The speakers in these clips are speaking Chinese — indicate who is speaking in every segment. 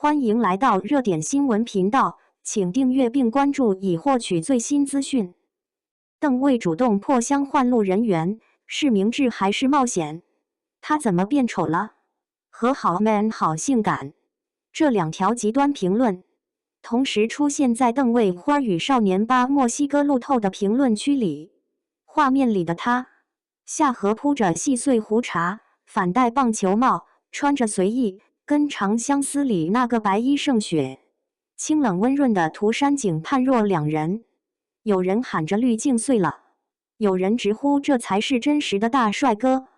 Speaker 1: 欢迎来到热点新闻频道，请订阅并关注以获取最新资讯。邓为主动破箱换路人缘，是明智还是冒险？他怎么变丑了？和好 man 好性感，这两条极端评论同时出现在邓为花语少年吧墨西哥路透的评论区里。画面里的他，下颌铺着细碎胡茬，反戴棒球帽，穿着随意，跟长相思里那个白衣胜雪、清冷温润的涂山璟判若两人。有人喊着滤镜碎了，有人直呼这才是真实的大帅哥。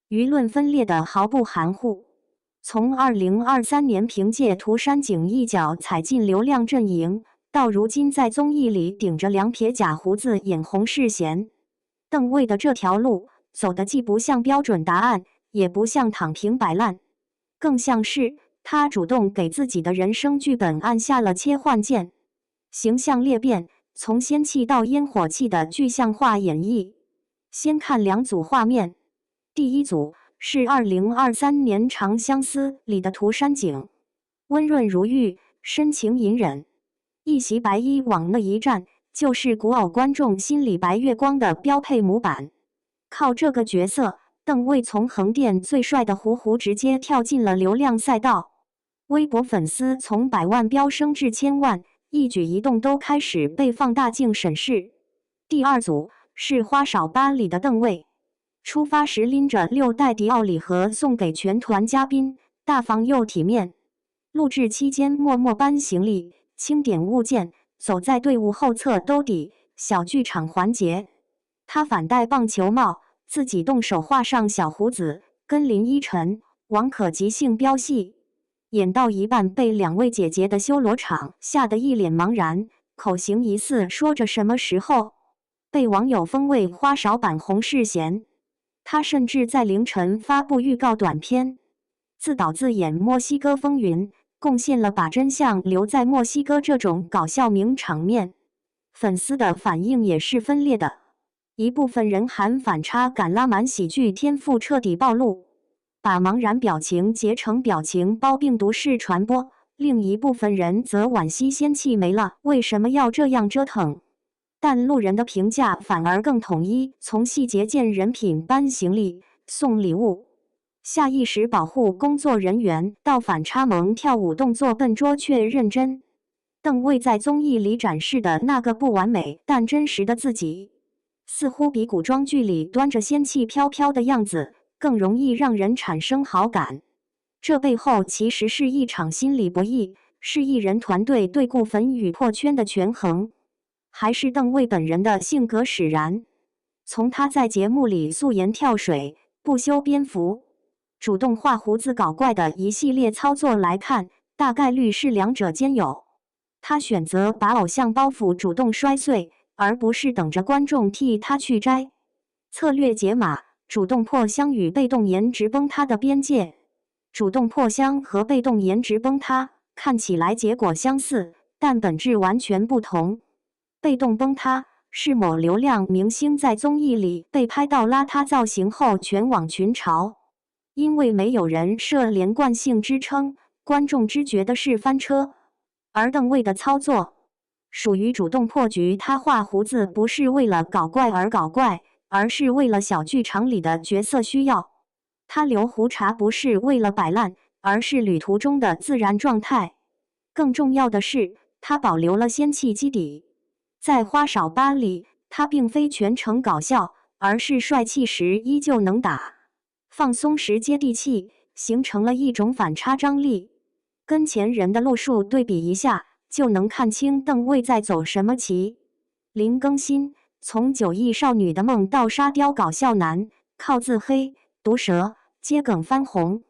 Speaker 1: 舆论分裂得毫不含糊。从2023年凭借涂山璟一脚踩进流量阵营，到如今在综艺里顶着两撇假胡子演洪世贤，邓为的这条路走得既不像标准答案，也不像躺平摆烂，更像是他主动给自己的人生剧本按下了切换键，形象裂变，从仙气到烟火气的具象化演绎。先看两组画面，第一组是2023年《长相思》里的涂山璟，温润如玉，深情隐忍，一袭白衣往那一站，就是古偶观众心里白月光的标配模板。靠这个角色，邓为从横店最帅的胡胡直接跳进了流量赛道，微博粉丝从100万飙升至1000万，一举一动都开始被放大镜审视。第二组是花少吧里的邓为，出发时拎着6袋迪奥礼盒送给全团嘉宾，大方又体面。录制期间默默搬行李、清点物件，走在队伍后侧兜底。小剧场环节，他反戴棒球帽，自己动手画上小胡子，跟林依晨、王可即兴飙戏。演到一半被2位姐姐的修罗场吓得一脸茫然，口型疑似说着什么时候，被网友封为花少版洪世贤。他甚至在凌晨发布预告短片，自导自演墨西哥风云，贡献了把真相留在墨西哥这种搞笑名场面。粉丝的反应也是分裂的，一部分人喊反差感拉满，喜剧天赋彻底暴露，把茫然表情截成表情包病毒式传播；另一部分人则惋惜仙气没了，为什么要这样折腾？但路人的评价反而更统一，从细节见人品、搬行李、送礼物、下意识保护工作人员，到反差萌跳舞动作笨拙却认真。邓为在综艺里展示的那个不完美但真实的自己，似乎比古装剧里端着仙气飘飘的样子更容易让人产生好感。这背后其实是一场心理博弈，是艺人团队对固粉与破圈的权衡，还是邓为本人的性格使然？从他在节目里素颜跳水、不修边幅、主动画胡子搞怪的一系列操作来看，大概率是两者兼有。他选择把偶像包袱主动摔碎，而不是等着观众替他去摘。策略解码：主动破箱与被动颜值崩塌的边界。主动破箱和被动颜值崩塌看起来结果相似，但本质完全不同。被动崩塌是某流量明星在综艺里被拍到邋遢造型后全网群嘲，因为没有人设连贯性支撑，观众只觉得是翻车。而邓为的操作属于主动破局，他画胡子不是为了搞怪而搞怪，而是为了小剧场里的角色需要。他留胡茬不是为了摆烂，而是旅途中的自然状态。更重要的是，他保留了仙气基底。在花少吧里，他并非全程搞笑，而是帅气时依旧能打，放松时接地气，形成了一种反差张力。跟前人的路数对比一下，就能看清邓为在走什么棋。零更新，从9亿少女的梦到沙雕搞笑男，靠自黑、毒舌、接梗翻红。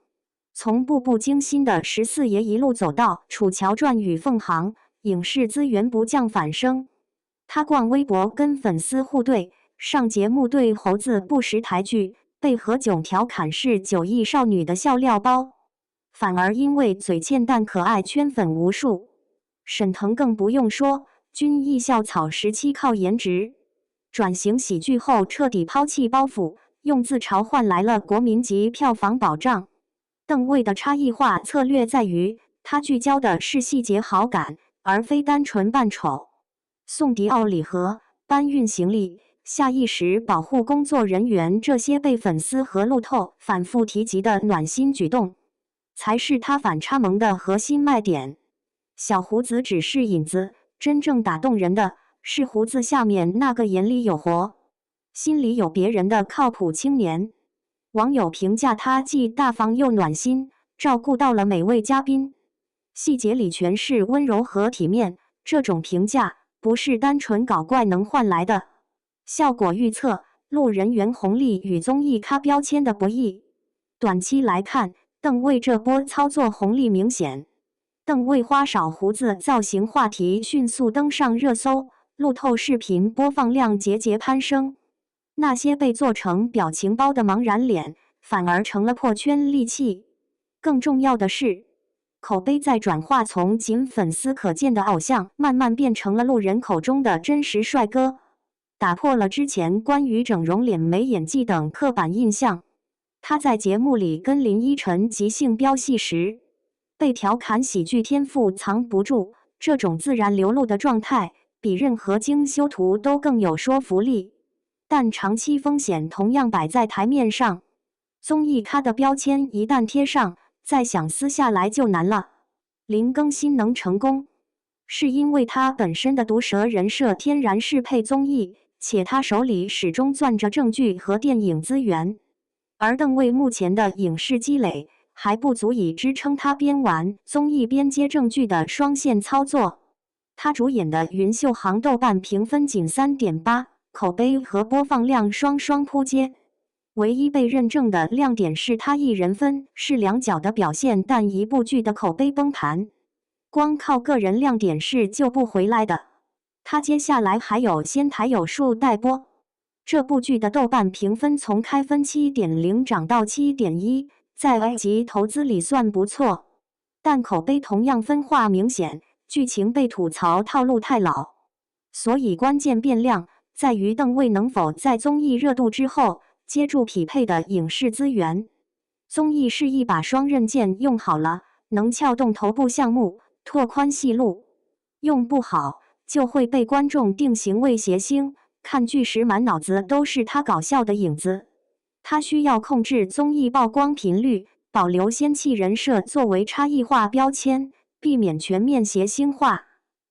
Speaker 1: 从步步惊心的14爷一路走到《楚乔传》与凤航，影视资源不降反升。他逛微博跟粉丝互怼，上节目对猴子不识抬举，被何炅调侃是9亿少女的笑料包，反而因为嘴欠但可爱圈粉无数。沈腾更不用说，军艺校草时期靠颜值，转型喜剧后彻底抛弃包袱，用自嘲换来了国民级票房保障。邓为的差异化策略在于，他聚焦的是细节好感，而非单纯扮丑。送迪奥礼盒、搬运行李、下意识保护工作人员，这些被粉丝和路透反复提及的暖心举动，才是他反差萌的核心卖点。小胡子只是引子，真正打动人的是胡子下面那个眼里有活、心里有别人的靠谱青年。网友评价他既大方又暖心，照顾到了每位嘉宾，细节里全是温柔和体面。这种评价不是单纯搞怪能换来的。效果预测：路人缘红利与综艺咖标签的博弈。短期来看，邓卫这波操作红利明显。邓卫花少胡子造型话题迅速登上热搜，路透视频播放量节节攀升。那些被做成表情包的茫然脸，反而成了破圈利器。更重要的是，口碑在转化，从仅粉丝可见的偶像，慢慢变成了路人口中的真实帅哥，打破了之前关于整容脸没演技等刻板印象。他在节目里跟林依晨即兴飙戏时，被调侃喜剧天赋藏不住，这种自然流露的状态，比任何精修图都更有说服力。但长期风险同样摆在台面上，综艺咖的标签一旦贴上，再想撕下来就难了。林更新能成功，是因为他本身的毒舌人设天然适配综艺，且他手里始终攥着证据和电影资源。而邓卫目前的影视积累还不足以支撑他边玩综艺边接证据的双线操作。他主演的《云秀行》豆瓣评分仅 3.8， 口碑和播放量双双扑街。唯一被认证的亮点是他一人分饰两角的表现，但一部剧的口碑崩盘，光靠个人亮点是救不回来的。他接下来还有仙台有树待播。这部剧的豆瓣评分从开分 7.0 涨到 7.1， 在 A 级投资里算不错，但口碑同样分化明显，剧情被吐槽套路太老。所以关键变量在于邓卫能否在综艺热度之后接住匹配的影视资源。综艺是一把双刃剑，用好了能撬动头部项目，拓宽戏路；用不好就会被观众定型为谐星。看剧时满脑子都是他搞笑的影子，他需要控制综艺曝光频率，保留仙气人设作为差异化标签，避免全面谐星化。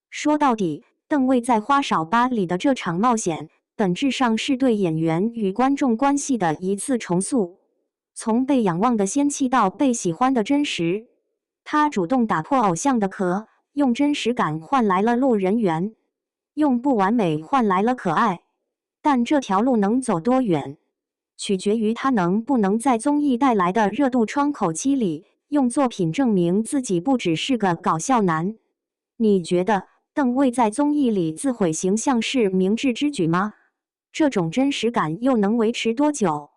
Speaker 1: 说到底，邓卫在花少8里的这场冒险，本质上是对演员与观众关系的一次重塑，从被仰望的仙气到被喜欢的真实。他主动打破偶像的壳，用真实感换来了路人缘，用不完美换来了可爱。但这条路能走多远，取决于他能不能在综艺带来的热度窗口期里，用作品证明自己不只是个搞笑男。你觉得邓卫在综艺里自毁形象是明智之举吗？这种真实感又能维持多久？